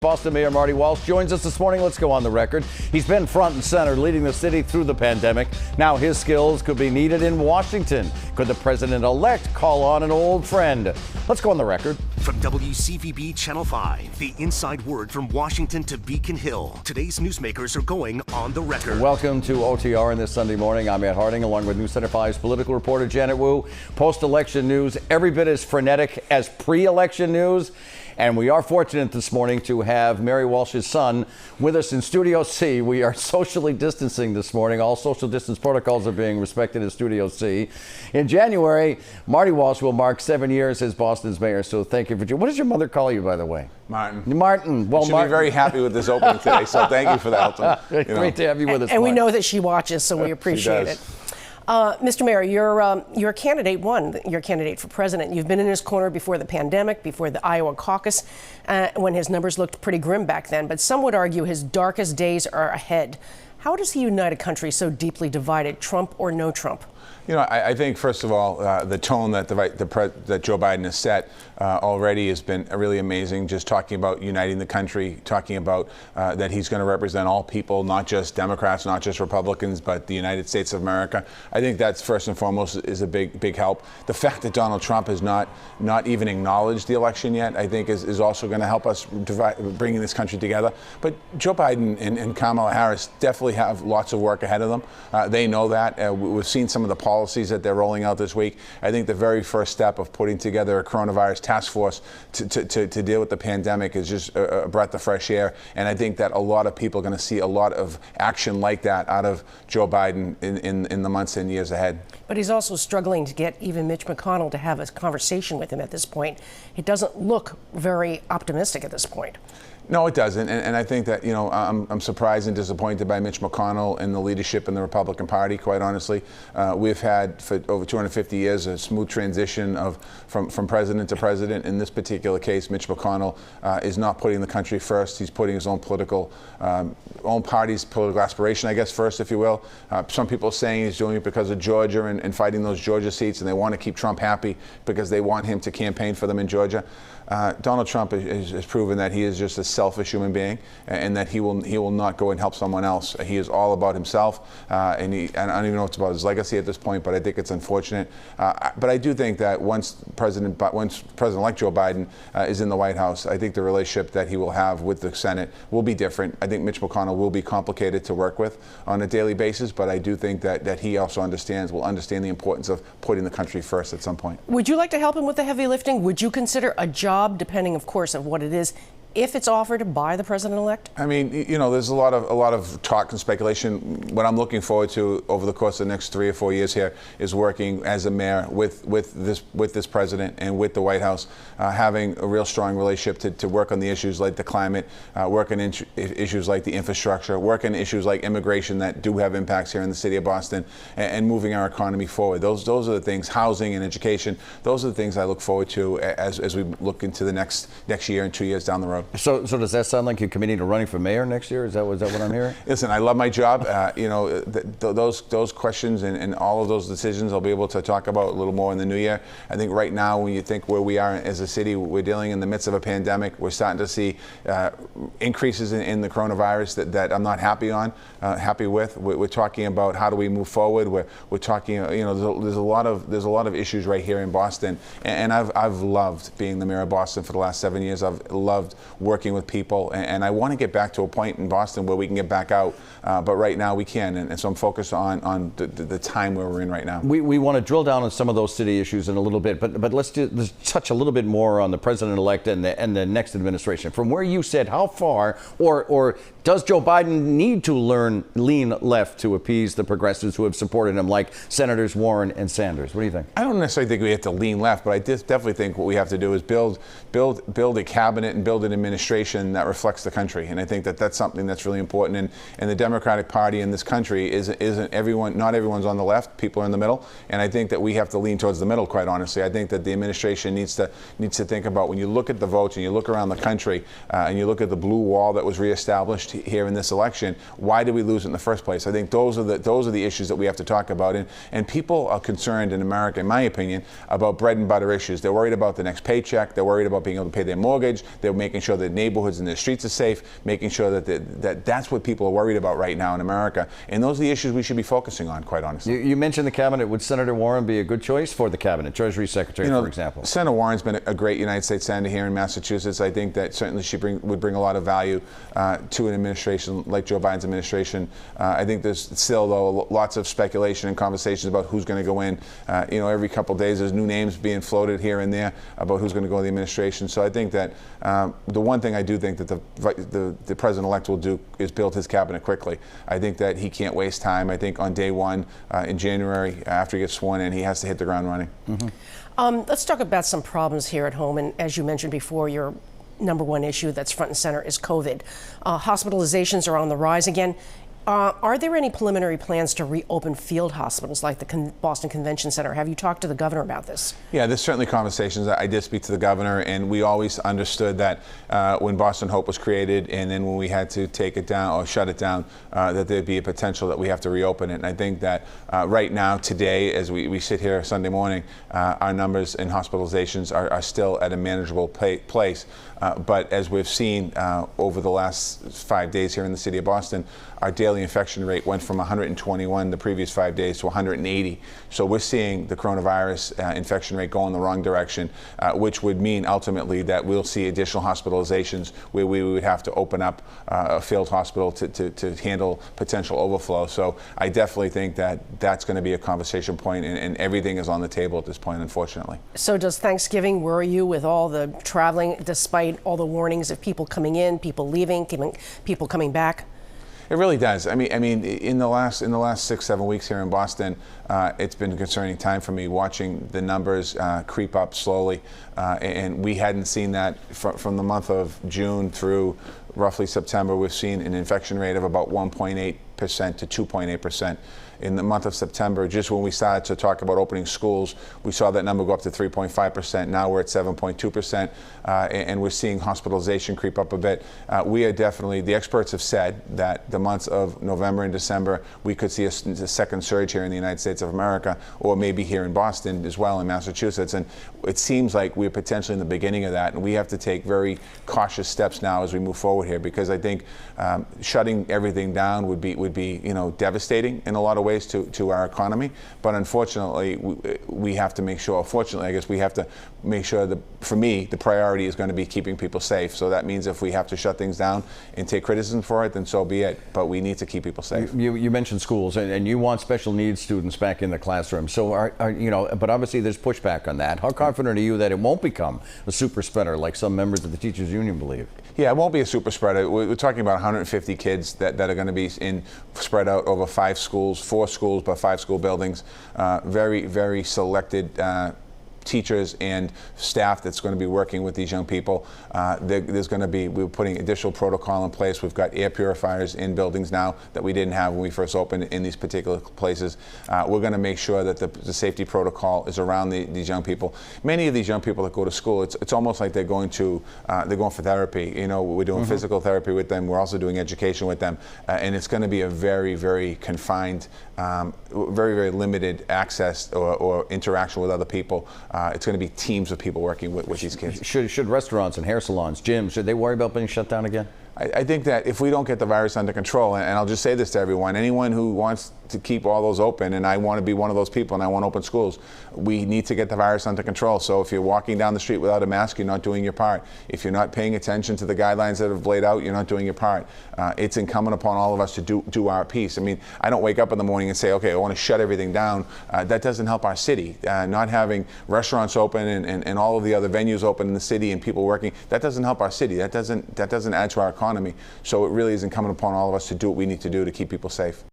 Boston Mayor Marty Walsh joins us this morning. Let's go on the record. He's been front and center leading the city through the pandemic. Now his skills could be needed in Washington. Could the president-elect call on an old friend? Let's go on the record. From WCVB Channel 5, the inside word from Washington to Beacon Hill. Today's newsmakers are going on the record. Welcome to OTR on this Sunday morning. I'm Matt Harding, along with News Center 5's political reporter Janet Wu. Post-election news, every bit as frenetic as pre-election news. And we are fortunate this morning to have Mary Walsh's son with us in Studio C. We are socially distancing this morning. All social distance protocols are being respected in Studio C. In January, Marty Walsh will mark 7 years as Boston's mayor. So thank you for what does your mother call you, by the way? Martin. Martin. Well, she'll be very happy with this opening today. So thank you for that. Great to have you with us. And we know that she watches, so we appreciate it. Mr. Mayor, your candidate won. Your candidate for president. You've been in his corner before the pandemic, before the Iowa caucus, when his numbers looked pretty grim back then. But some would argue his darkest days are ahead. How does he unite a country so deeply divided, Trump or no Trump? You know, I think, first of all, the tone that that Joe Biden has set already has been really amazing. Just talking about uniting the country, talking about that he's going to represent all people, not just Democrats, not just Republicans, but the United States of America. I think that's first and foremost is a big help. The fact that Donald Trump has not even acknowledged the election yet, I think, is also going to help us bringing this country together. But Joe Biden and Kamala Harris definitely have lots of work ahead of them. They know that. We've seen some of the policies that they're rolling out this week. I think the very first step of putting together a coronavirus task force to deal with the pandemic is just a breath of fresh air. And I think that a lot of people are going to see a lot of action like that out of Joe Biden in the months and years ahead. But he's also struggling to get even Mitch McConnell to have a conversation with him at this point. It doesn't look very optimistic at this point. No, it doesn't, and I think that, you know, I'm surprised and disappointed by Mitch McConnell and the leadership in the Republican Party, quite honestly. We've had, for over 250 years, a smooth transition from president to president. In this particular case, Mitch McConnell is not putting the country first. He's putting his own own party's political aspiration, I guess, first, if you will. Some people are saying he's doing it because of Georgia and fighting those Georgia seats, and they want to keep Trump happy because they want him to campaign for them in Georgia. Donald Trump has proven that he is just a selfish human being, and that he will not go and help someone else. He is all about himself, and I don't even know what's about his legacy at this point, but I think it's unfortunate. But I do think that once President-elect Joe Biden is in the White House, I think the relationship that he will have with the Senate will be different. I think Mitch McConnell will be complicated to work with on a daily basis, but I do think that he also will understand the importance of putting the country first at some point. Would you like to help him with the heavy lifting? Would you consider a job, depending, of course, of what it is, if it's offered by the president-elect? I mean, you know, there's a lot of talk and speculation. What I'm looking forward to over the course of the next 3 or 4 years here is working as a mayor with this president and with the White House, having a real strong relationship to work on the issues like the climate, work on issues like the infrastructure, work on issues like immigration that do have impacts here in the city of Boston, and moving our economy forward. Those are the things, housing and education. Those are the things I look forward to as we look into the next year and 2 years down the road. So does that sound like you're committing to running for mayor next year? Is that what I'm hearing? Listen, I love my job. You know, those questions and all of those decisions I'll be able to talk about a little more in the new year. I think right now, when you think where we are as a city, we're dealing in the midst of a pandemic. We're starting to see increases in the coronavirus that I'm not happy with. We're talking about how do we move forward. We're talking, you know, there's a lot of issues right here in Boston, and I've loved being the mayor of Boston for the last 7 years. I've loved working with people, and I want to get back to a point in Boston where we can get back out, but right now we can, and so I'm focused on the time where we're in right now. We want to drill down on some of those city issues in a little bit, but let's touch a little bit more on the president-elect and the next administration. From where you said, how far, or does Joe Biden need to lean left to appease the progressives who have supported him, like Senators Warren and Sanders? What do you think? I don't necessarily think we have to lean left, but I definitely think what we have to do is build a cabinet and build an administration that reflects the country. And I think that that's something that's really important. And the Democratic Party in this country isn't everyone. Not everyone's on the left. People are in the middle. And I think that we have to lean towards the middle. Quite honestly, I think that the administration needs to think about, when you look at the votes and you look around the country and you look at the blue wall that was reestablished here in this election, why did we lose it in the first place? I think those are the issues that we have to talk about. And people are concerned in America, in my opinion, about bread and butter issues. They're worried about the next paycheck. They're worried about being able to pay their mortgage. They're making sure sure that neighborhoods and their streets are safe, making sure that that's what people are worried about right now in America. And those are the issues we should be focusing on, quite honestly. You mentioned the cabinet. Would Senator Warren be a good choice for the cabinet, Treasury Secretary, for example? Senator Warren's been a great United States senator here in Massachusetts. I think that certainly she would bring a lot of value to an administration like Joe Biden's administration. I think there's still, though, lots of speculation and conversations about who's going to go in. Every couple of days there's new names being floated here and there about who's going to go in the administration. So I think that the one thing I do think that the president-elect will do is build his cabinet quickly. I think that he can't waste time. I think on day one in January, after he gets sworn in, he has to hit the ground running. Mm-hmm. Let's talk about some problems here at home. And as you mentioned before, your number one issue that's front and center is COVID. Hospitalizations are on the rise again. Are there any preliminary plans to reopen field hospitals like the Boston Convention Center? Have you talked to the governor about this? Yeah, there's certainly conversations. I did speak to the governor, and we always understood that when Boston Hope was created and then when we had to take it down or shut it down, that there'd be a potential that we have to reopen it. And I think that right now, today, as we sit here Sunday morning, our numbers in hospitalizations are still at a manageable place. But as we've seen over the last 5 days here in the city of Boston, our daily infection rate went from 121 the previous 5 days to 180. So we're seeing the coronavirus infection rate go in the wrong direction, which would mean ultimately that we'll see additional hospitalizations where we would have to open up a field hospital to handle potential overflow. So I definitely think that that's going to be a conversation point, and everything is on the table at this point, unfortunately. So does Thanksgiving worry you with all the traveling, despite all the warnings of people coming in, people leaving, people coming back? It really does. I mean, in the last 6-7 weeks here in Boston, it's been a concerning time for me watching the numbers creep up slowly, and we hadn't seen that from the month of June through roughly September. We've seen an infection rate of about 1.8% to 2.8%. In the month of September, just when we started to talk about opening schools, we saw that number go up to 3.5%. Now we're at 7.2%, and we're seeing hospitalization creep up a bit. We are definitely, the experts have said that the months of November and December, we could see a second surge here in the United States of America, or maybe here in Boston as well, in Massachusetts. And it seems like we're potentially in the beginning of that, and we have to take very cautious steps now as we move forward here, because I think shutting everything down would be devastating in a lot of ways to our economy. But unfortunately, we have to make sure, fortunately, I guess we have to make sure that, for me, the priority is going to be keeping people safe. So that means if we have to shut things down and take criticism for it, then so be it. But we need to keep people safe. You mentioned schools, and you want special needs students back in the classroom. So but obviously there's pushback on that. How confident are you that it won't become a super spreader like some members of the teachers union believe? Yeah, it won't be a super spreader. We're talking about 150 kids that are going to be spread out over 4 schools, but 5 school buildings. Very, very selected teachers and staff that's going to be working with these young people. We're putting additional protocol in place. We've got air purifiers in buildings now that we didn't have when we first opened in these particular places. We're going to make sure that the safety protocol is around these young people. Many of these young people that go to school, it's almost like they're going for therapy. We're doing physical therapy with them. We're also doing education with them, and it's going to be a very, very confined, very, very limited access or interaction with other people. It's going to be teams of people working with these kids. Should restaurants and hair salons, gyms, should they worry about being shut down again? I think that if we don't get the virus under control, and I'll just say this to everyone, anyone who wants to keep all those open, and I want to be one of those people, and I want to open schools, we need to get the virus under control. So if you're walking down the street without a mask, you're not doing your part. If you're not paying attention to the guidelines that have laid out, you're not doing your part. It's incumbent upon all of us to do our piece. I mean, I don't wake up in the morning and say, okay, I want to shut everything down. That doesn't help our city. Not having restaurants open and all of the other venues open in the city and people working, that doesn't help our city. That doesn't add to our economy. So it really is incumbent upon all of us to do what we need to do to keep people safe.